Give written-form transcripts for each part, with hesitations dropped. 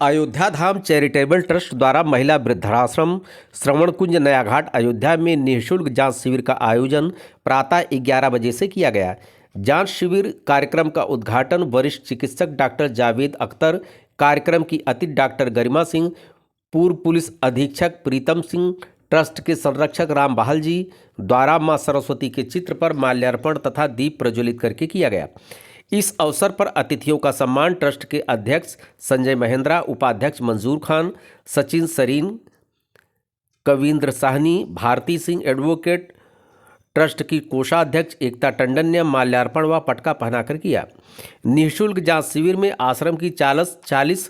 अयोध्या धाम charitable trust द्वारा महिला वृद्धाश्रम श्रवण कुंज नया घाट अयोध्या में निःशुल्क जांच शिविर का आयोजन प्रातः 11 बजे से किया गया। जांच शिविर कार्यक्रम का उद्घाटन वरिष्ठ चिकित्सक डॉक्टर जावेद अख्तर, कार्यक्रम की अतिथि डॉक्टर गरिमा सिंह, पूर्व पुलिस अधीक्षक प्रीतम सिंह, ट्रस्ट के संरक्षक राम बहाल जी द्वारा मां सरस्वती के चित्र पर माल्यार्पण तथा दीप प्रज्वलित करके किया गया। इस अवसर पर अतिथियों का सम्मान ट्रस्ट के अध्यक्ष संजय महेंद्रा, उपाध्यक्ष मंजूर खान, सचिन सरीन, कविंद्र साहनी, भारती सिंह एडवोकेट, ट्रस्ट की कोषाध्यक्ष एकता टंडन ने माल्यार्पण व पटका पहनाकर किया। निःशुल्क जांच शिविर में आश्रम की 40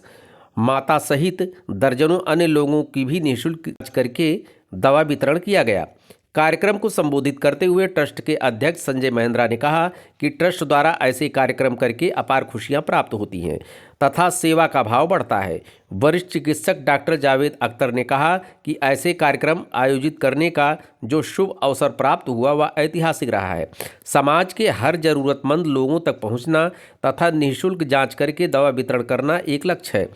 माता सहित दर्जनों अन्य लोगों की भी निःशुल्क जांच करके दवा वितरण किया गया। कार्यक्रम को संबोधित करते हुए ट्रस्ट के अध्यक्ष संजय महेंद्रा ने कहा कि ट्रस्ट द्वारा ऐसे कार्यक्रम करके अपार खुशियां प्राप्त होती हैं तथा सेवा का भाव बढ़ता है। वरिष्ठ चिकित्सक डॉक्टर जावेद अख्तर ने कहा कि ऐसे कार्यक्रम आयोजित करने का जो शुभ अवसर प्राप्त हुआ वह ऐतिहासिक रहा है। समाज के हर जरूरतमंद लोगों तक पहुंचना तथा निःशुल्क जांच करके दवा वितरण करना एक लक्ष्य है।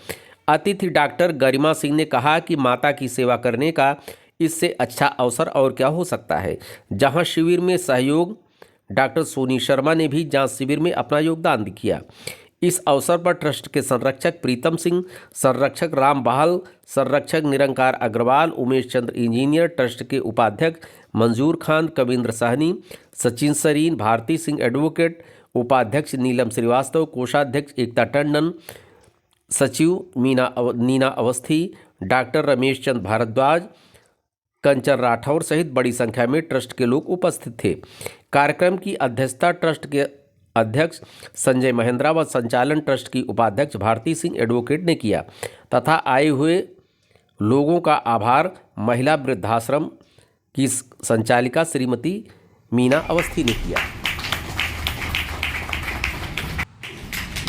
अतिथि डॉक्टर गरिमा सिंह ने कहा कि माता की सेवा करने का इससे अच्छा अवसर और क्या हो सकता है। जहां शिविर में सहयोग डॉक्टर सोनी शर्मा ने भी जांच शिविर में अपना योगदान किया। इस अवसर पर ट्रस्ट के संरक्षक प्रीतम सिंह, संरक्षक राम बहाल, संरक्षक निरंकार अग्रवाल, उमेश चंद्र इंजीनियर, ट्रस्ट के उपाध्यक्ष मंजूर खान, कविंद्र साहनी, सचिन सरीन, भारती सिंह एडवोकेट, उपाध्यक्ष नीलम श्रीवास्तव, कोषाध्यक्ष एकता टंडन, सचिव नीना अवस्थी, डॉक्टर रमेश चंद भारद्वाज, कंचन राठौर सहित बड़ी संख्या में ट्रस्ट के लोग उपस्थित थे। कार्यक्रम की अध्यक्षता ट्रस्ट के अध्यक्ष संजय महेंद्रा व संचालन ट्रस्ट की उपाध्यक्ष भारती सिंह एडवोकेट ने किया तथा आए हुए लोगों का आभार महिला वृद्धाश्रम की संचालिका श्रीमती मीना अवस्थी ने किया।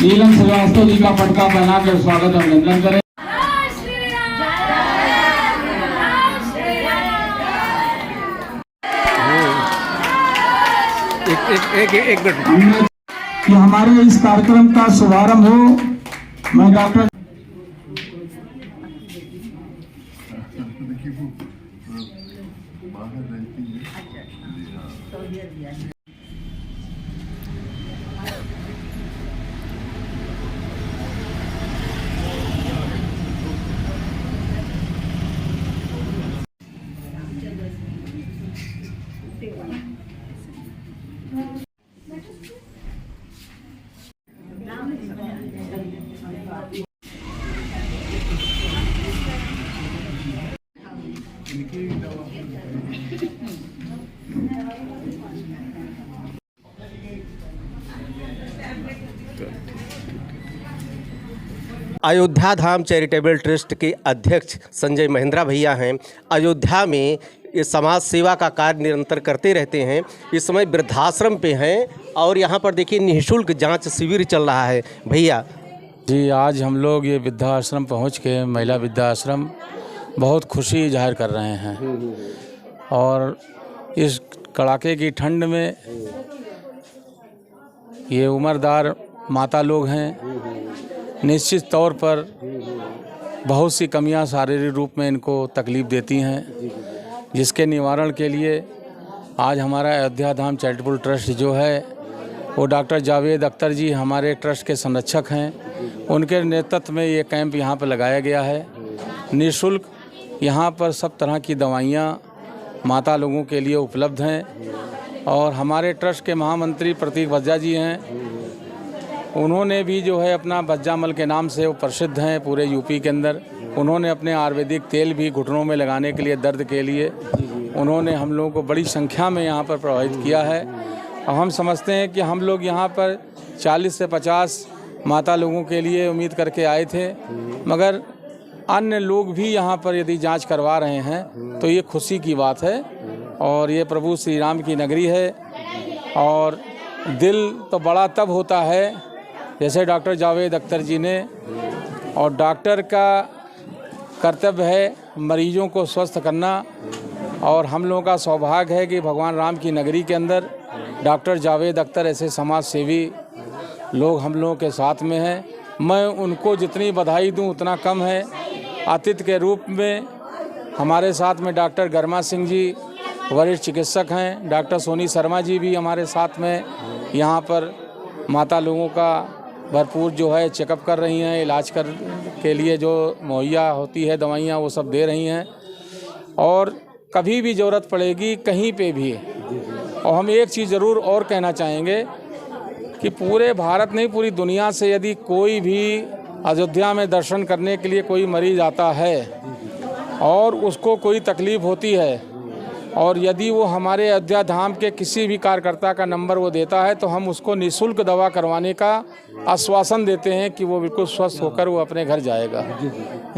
नीलम श्रीवास्तव जी का पटका पहनाकर स्वागत अभिनंदन करें। एक मिनट कि हमारे इस कार्यक्रम का शुभारंभ हो। मैं डॉक्टर अयोध्या धाम चैरिटेबल ट्रस्ट के अध्यक्ष संजय महेंद्रा भैया हैं। अयोध्या में ये समाज सेवा का कार्य निरंतर करते रहते हैं। इस समय वृद्धाश्रम पे हैं और यहाँ पर देखिए निःशुल्क जांच शिविर चल रहा है। भैया जी, आज हम लोग ये वृद्धाश्रम पहुँच के महिला वृद्धाश्रम बहुत खुशी जाहिर कर रहे हैं और इस कड़ाके की ठंड में ये उम्रदार माता लोग हैं। निश्चित तौर पर बहुत सी कमियां शारीरिक रूप में इनको तकलीफ़ देती हैं, जिसके निवारण के लिए आज हमारा अयोध्या धाम चैरिटेबल ट्रस्ट जो है वो डॉक्टर जावेद अख्तर जी हमारे ट्रस्ट के संरक्षक हैं। उनके नेतृत्व में ये कैंप यहाँ पर लगाया गया है। निःशुल्क यहाँ पर सब तरह की दवाइयाँ माता लोगों के लिए उपलब्ध हैं और हमारे ट्रस्ट के महामंत्री प्रतीक बज्जा जी हैं। उन्होंने भी जो है अपना बज्जामल के नाम से वो प्रसिद्ध हैं पूरे यूपी के अंदर। उन्होंने अपने आयुर्वेदिक तेल भी घुटनों में लगाने के लिए, दर्द के लिए उन्होंने हम लोगों को बड़ी संख्या में यहाँ पर प्रभावित किया है। और हम समझते हैं कि हम लोग यहाँ पर 40 से 50 माता लोगों के लिए उम्मीद करके आए थे, मगर अन्य लोग भी यहाँ पर यदि जांच करवा रहे हैं तो ये खुशी की बात है। और ये प्रभु श्री राम की नगरी है और दिल तो बड़ा तब होता है जैसे डॉक्टर जावेद अख्तर जी ने, और डॉक्टर का कर्तव्य है मरीजों को स्वस्थ करना। और हम लोगों का सौभाग्य है कि भगवान राम की नगरी के अंदर डॉक्टर जावेद अख्तर ऐसे समाज सेवी लोग हम लोगों के साथ में हैं मैं उनको जितनी बधाई दूं उतना कम है। अतिथि के रूप में हमारे साथ में डॉक्टर गर्मा सिंह जी वरिष्ठ चिकित्सक हैं, डॉक्टर सोनी शर्मा जी भी हमारे साथ में यहाँ पर माता लोगों का भरपूर जो है चेकअप कर रही हैं, इलाज के लिए जो मुहैया होती है दवाइयाँ वो सब दे रही हैं। और कभी भी ज़रूरत पड़ेगी कहीं पे भी। और हम एक चीज़ ज़रूर और कहना चाहेंगे कि पूरे भारत नहीं पूरी दुनिया से यदि कोई भी अयोध्या में दर्शन करने के लिए कोई मरीज आता है और उसको कोई तकलीफ़ होती है और यदि वो हमारे अयोध्या धाम के किसी भी कार्यकर्ता का नंबर वो देता है तो हम उसको निःशुल्क दवा करवाने का आश्वासन देते हैं कि वो बिल्कुल स्वस्थ होकर वो अपने घर जाएगा।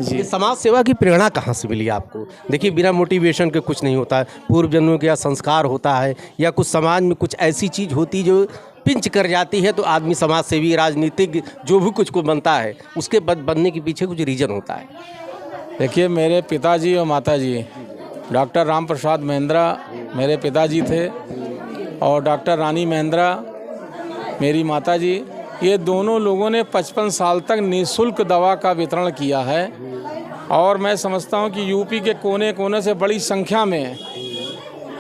ये समाज सेवा की प्रेरणा कहाँ से मिली आपको? देखिए, बिना मोटिवेशन के कुछ नहीं होता है। पूर्व जन्मों का संस्कार होता है या कुछ समाज में कुछ ऐसी चीज़ होती जो पिंच कर जाती है तो आदमी समाज सेवी, राजनीतिक जो भी कुछ को बनता है उसके बनने के पीछे कुछ रीज़न होता है। देखिए, मेरे पिताजी और माताजी डॉक्टर राम प्रसाद महेंद्रा मेरे पिताजी थे और डॉक्टर रानी महेंद्रा मेरी माताजी, ये दोनों लोगों ने 55 साल तक निःशुल्क दवा का वितरण किया है। और मैं समझता हूँ कि यूपी के कोने कोने से बड़ी संख्या में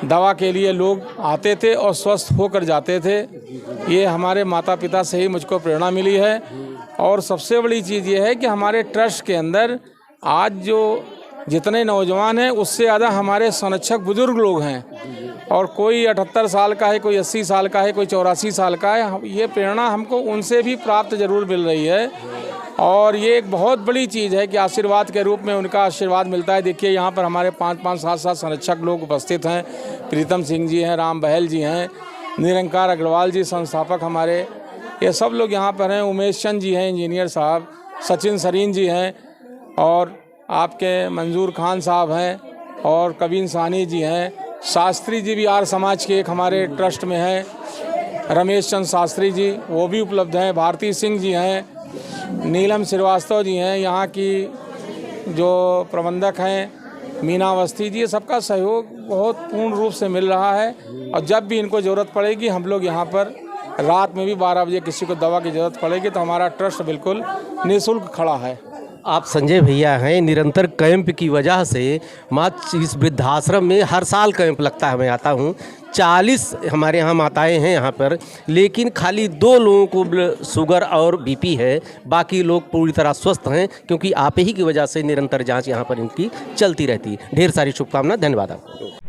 दवा के लिए लोग आते थे और स्वस्थ होकर जाते थे। ये हमारे माता पिता से ही मुझको प्रेरणा मिली है। और सबसे बड़ी चीज़ ये है कि हमारे ट्रस्ट के अंदर आज जो जितने नौजवान हैं उससे ज़्यादा हमारे संरक्षक बुजुर्ग लोग हैं। और कोई 78 साल का है, कोई 80 साल का है, कोई 84 साल का है। ये प्रेरणा हमको उनसे भी प्राप्त जरूर मिल रही है। और ये एक बहुत बड़ी चीज़ है कि आशीर्वाद के रूप में उनका आशीर्वाद मिलता है। देखिए, यहाँ पर हमारे 5-5, 7-7 संरक्षक लोग उपस्थित हैं। प्रीतम सिंह जी हैं, राम बहल जी हैं, निरंकार अग्रवाल जी संस्थापक हमारे, ये सब लोग यहाँ पर हैं। उमेश चंद जी हैं इंजीनियर साहब, सचिन सरीन जी हैं, और आपके मंजूर खान साहब हैं, और कबीर सानी जी हैं। शास्त्री जी भी आर्य समाज के एक हमारे ट्रस्ट में हैं। रमेश चंद शास्त्री जी वो भी उपलब्ध हैं। भारती सिंह जी हैं, नीलम श्रीवास्तव जी हैं, यहाँ की जो प्रबंधक हैं मीना अवस्थी जी। ये सबका सहयोग बहुत पूर्ण रूप से मिल रहा है। और जब भी इनको ज़रूरत पड़ेगी हम लोग यहाँ पर रात में भी 12 बजे किसी को दवा की ज़रूरत पड़ेगी तो हमारा ट्रस्ट बिल्कुल निःशुल्क खड़ा है। आप संजय भैया हैं, निरंतर कैंप की वजह से इस वृद्धाश्रम में हर साल कैंप लगता है। मैं आता हूँ, 40 हमारे यहाँ माताएं हैं यहाँ पर, लेकिन खाली 2 लोगों को शुगर और बीपी है, बाकी लोग पूरी तरह स्वस्थ हैं क्योंकि आप ही की वजह से निरंतर जांच यहाँ पर इनकी चलती रहती है। ढेर सारी शुभकामनाएं, धन्यवाद आपको।